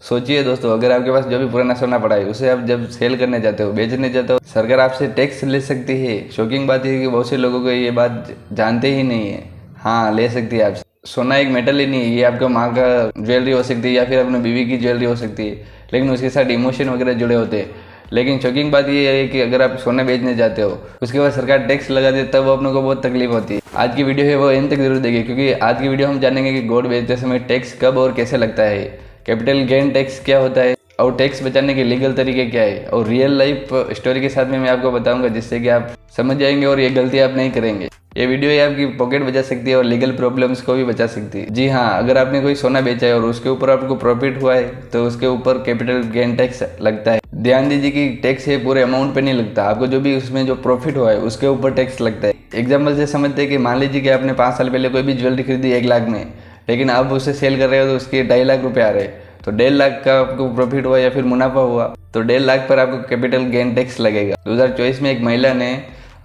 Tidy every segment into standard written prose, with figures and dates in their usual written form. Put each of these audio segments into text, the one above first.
सोचिए दोस्तों, अगर आपके पास जो भी पुराना सोना पड़ा है उसे आप जब सेल करने जाते हो, बेचने जाते हो, सरकार आपसे टैक्स ले सकती है। शॉकिंग बात है कि बहुत से लोगों को ये बात जानते ही नहीं है। हाँ, ले सकती है आपसे। सोना एक मेटल ही नहीं है, ये आपका माँ का ज्वेलरी हो सकती है या फिर अपने बीवी की ज्वेलरी हो सकती है, लेकिन उसके साथ इमोशन वगैरह जुड़े होते हैं। लेकिन शॉकिंग बात ये है कि अगर आप सोना बेचने जाते हो, उसके बाद सरकार टैक्स लगा दे, तब अपने को बहुत तकलीफ होती है। आज की वीडियो है वो एंड तक जरूर देखिए, क्योंकि आज की वीडियो हम जानेंगे कि गोल्ड बेचते समय टैक्स कब और कैसे लगता है, कैपिटल गेन टैक्स क्या होता है और टैक्स बचाने के लीगल तरीके क्या है, और रियल लाइफ स्टोरी के साथ में मैं आपको बताऊंगा, जिससे कि आप समझ जाएंगे और ये गलती आप नहीं करेंगे। ये वीडियो ये आपकी पॉकेट बचा सकती है और लीगल प्रॉब्लम्स को भी बचा सकती है। जी हाँ, अगर आपने कोई सोना बेचा है और उसके ऊपर आपको प्रॉफिट हुआ है तो उसके ऊपर कैपिटल गेन टैक्स लगता है। ध्यान दीजिए कि टैक्स है पूरे अमाउंट पे नहीं लगता, आपको जो भी उसमें जो प्रॉफिट हुआ है उसके ऊपर टैक्स लगता है। एग्जाम्पल से समझते हैं कि मान लीजिए कि आपने 5 साल पहले कोई भी ज्वेलरी खरीदी 1 लाख में, लेकिन आप उसे सेल कर रहे हो तो उसके 2.5 लाख रुपए आ रहे हैं, तो 1.5 लाख का आपको प्रॉफिट हुआ या फिर मुनाफा हुआ, तो 1.5 लाख पर आपको कैपिटल गेन टैक्स लगेगा। 2024 में एक महिला ने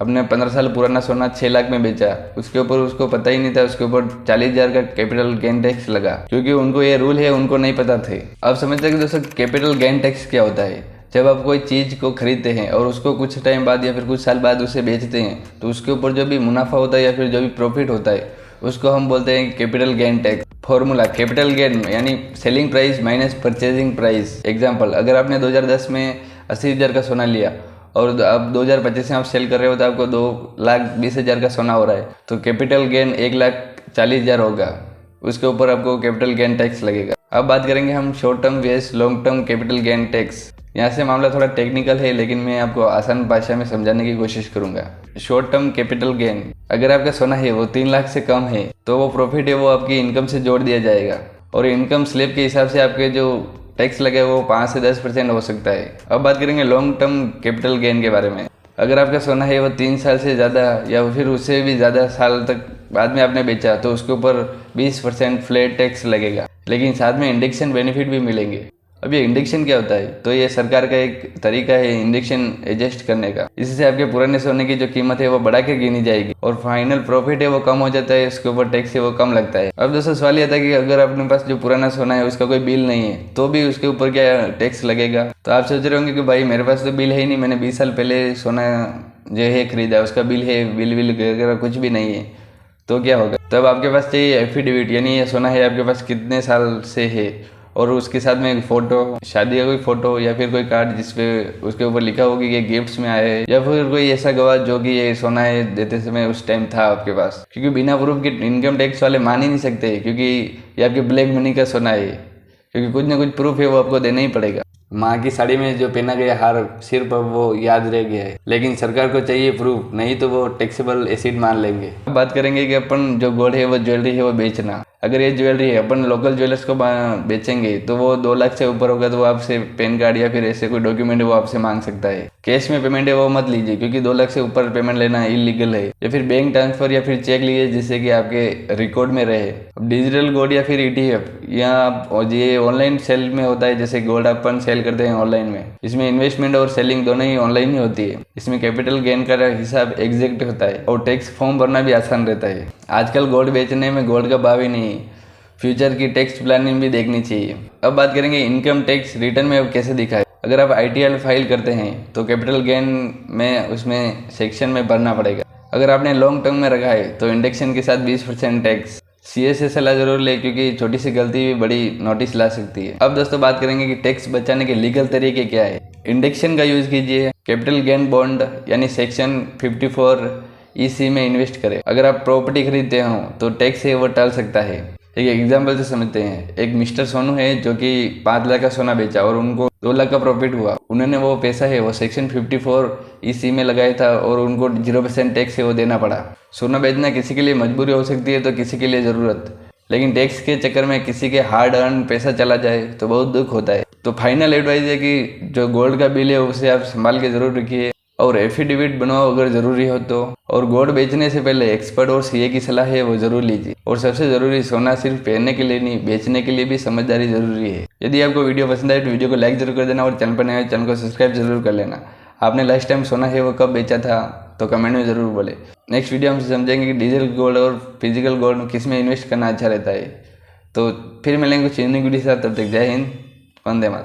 अपने 15 साल पुराना सोना 6 लाख में बेचा, उसके ऊपर उसको पता ही नहीं था, उसके ऊपर 40,000 का कैपिटल गेन टैक्स लगा, क्योंकि उनको ये रूल है, उनको नहीं पता थे। अब समझते हैं कि दोस्तों कैपिटल गेन टैक्स क्या होता है। जब आप कोई चीज़ को खरीदते हैं और उसको कुछ टाइम बाद या फिर कुछ साल बाद उसे बेचते हैं, तो उसके ऊपर जो भी मुनाफा होता है या फिर जो भी प्रॉफिट होता है उसको हम बोलते हैं capital gain tax. Formula capital gain यानी selling price minus purchasing price. Example, अगर आपने 2010 में 80,000 का सोना लिया और अब 2025 में आप सेल कर रहे हो तो आपको 2,20,000 का सोना हो रहा है, तो कैपिटल गेन 1,40,000 होगा, उसके ऊपर आपको कैपिटल गेन टैक्स लगेगा। अब बात करेंगे हम शॉर्ट टर्म वेस long term capital gain tax. यहाँ से मामला थोड़ा टेक्निकल है, लेकिन मैं आपको आसान भाषा में समझाने की कोशिश करूंगा। शॉर्ट टर्म कैपिटल गेन, अगर आपका सोना है वो 3 लाख से कम है तो वो प्रॉफिट है वो आपकी इनकम से जोड़ दिया जाएगा, और इनकम स्लैब के हिसाब से आपके जो टैक्स लगे वो 5 से 10% हो सकता है। अब बात करेंगे लॉन्ग टर्म कैपिटल गेन के बारे में। अगर आपका सोना है वो 3 साल से ज़्यादा या फिर उससे भी ज़्यादा साल तक बाद में आपने बेचा, तो उसके ऊपर 20% फ्लैट टैक्स लगेगा, लेकिन साथ में इंडेक्शन बेनिफिट भी मिलेंगे। अब ये इंडेक्शन क्या होता है, तो ये सरकार का एक तरीका है इंडेक्शन एडजस्ट करने का। इससे आपके पुराने सोने की जो कीमत है वो बढ़ा के गिनी जाएगी और फाइनल प्रॉफिट है वो कम हो जाता है, उसके ऊपर टैक्स है वो कम लगता है। अब दोस्तों सवाल ये आता है कि अगर अपने पास जो पुराना सोना है उसका कोई बिल नहीं है तो भी उसके ऊपर क्या टैक्स लगेगा। तो आप सोच रहे होंगे कि भाई मेरे पास तो बिल है ही नहीं, मैंने 20 साल पहले सोना जो है खरीदा, उसका बिल है, बिल वगैरह कुछ भी नहीं है, तो क्या होगा। तब आपके पास चाहिए एफिडेविट, यानी ये सोना है आपके पास कितने साल से है, और उसके साथ में एक फोटो, शादी का कोई फोटो या फिर कोई कार्ड जिसपे उसके ऊपर लिखा होगा कि ये गिफ्ट्स में आए, या फिर कोई ऐसा गवाह जो कि ये सोना है देते समय उस टाइम था आपके पास। क्योंकि बिना प्रूफ के इनकम टैक्स वाले मान ही नहीं सकते, क्योंकि ये आपके ब्लैक मनी का सोना है, क्योंकि कुछ ना कुछ प्रूफ है वो आपको देना ही पड़ेगा। माँ की साड़ी में जो पहना गया हार सिर्फ अब वो याद रह गया है, लेकिन सरकार को चाहिए प्रूफ, नहीं तो वो टैक्सेबल एसिड मान लेंगे। अब बात करेंगे कि अपन जो गोल्ड है वो ज्वेलरी है वो बेचना। अगर ये ज्वेलरी है अपन लोकल ज्वेलर्स को बेचेंगे तो वो 2 लाख से ऊपर होगा तो वो आपसे पैन कार्ड या फिर ऐसे कोई डॉक्यूमेंट है वो आपसे मांग सकता है। कैश में पेमेंट है वो मत लीजिए, क्योंकि 2 लाख से ऊपर पेमेंट लेना इलीगल है। या फिर बैंक ट्रांसफर या फिर चेक लीजिए जिससे कि आपके रिकॉर्ड में रहे। अब डिजिटल गोल्ड या फिर ETF, यहाँ आप ये ऑनलाइन सेल में होता है, जैसे गोल्ड अपन सेल करते हैं ऑनलाइन में, इसमें इन्वेस्टमेंट और सेलिंग दोनों ही ऑनलाइन ही होती है। इसमें कैपिटल गेन का हिसाब एग्जैक्ट होता है और टैक्स फॉर्म भरना भी आसान रहता है। आजकल गोल्ड बेचने में गोल्ड का भाव ही नहीं, फ्यूचर की टैक्स प्लानिंग भी देखनी चाहिए। अब बात करेंगे इनकम टैक्स रिटर्न में अब कैसे दिखाए। अगर आप ITR फाइल करते हैं तो कैपिटल गेन में उसमें सेक्शन में भरना पड़ेगा। अगर आपने लॉन्ग टर्म में रखा है तो इंडेक्शन के साथ 20% टैक्स। CA से सलाह जरूर ले, क्योंकि छोटी सी गलती भी बड़ी नोटिस ला सकती है। अब दोस्तों बात करेंगे कि टैक्स बचाने के लीगल तरीके क्या है। इंडेक्शन का यूज कीजिए, कैपिटल गेन बॉन्ड यानी सेक्शन 54 EC में इन्वेस्ट करें। अगर आप प्रॉपर्टी खरीदते हो तो टैक्स है वो टल सकता है। एक एग्जाम्पल से समझते हैं, एक मिस्टर सोनू है जो कि 5 लाख का सोना बेचा और उनको 2 लाख का प्रॉफिट हुआ। उन्होंने वो पैसा है वो सेक्शन 54 EC में लगाया था और उनको 0% टैक्स है वो देना पड़ा। सोना बेचना किसी के लिए मजबूरी हो सकती है तो किसी के लिए ज़रूरत, लेकिन टैक्स के चक्कर में किसी के हार्ड अर्न पैसा चला जाए तो बहुत दुख होता है। तो फाइनल एडवाइस है कि जो गोल्ड का बिल है उसे आप संभाल के जरूर रखिए और एफिडेविट बनवाओ अगर ज़रूरी हो तो। और गोल्ड बेचने से पहले एक्सपर्ट और CA की सलाह है वो ज़रूर लीजिए। और सबसे ज़रूरी, सोना सिर्फ पहनने के लिए नहीं, बेचने के लिए भी समझदारी ज़रूरी है। यदि आपको वीडियो पसंद आए तो वीडियो को लाइक जरूर कर देना और चैनल पर नए हैं चैनल को सब्सक्राइब जरूर कर लेना। आपने लास्ट टाइम सोना है वो कब बेचा था तो कमेंट में ज़रूर बोले। नेक्स्ट वीडियो हम समझेंगे कि डिजिटल गोल्ड और फिजिकल गोल्ड किस में इन्वेस्ट करना अच्छा रहता है। तो फिर मिलेंगे कुछ यूनिक वीडियो के साथ, तब तक जय हिंद, वंदे मातरम।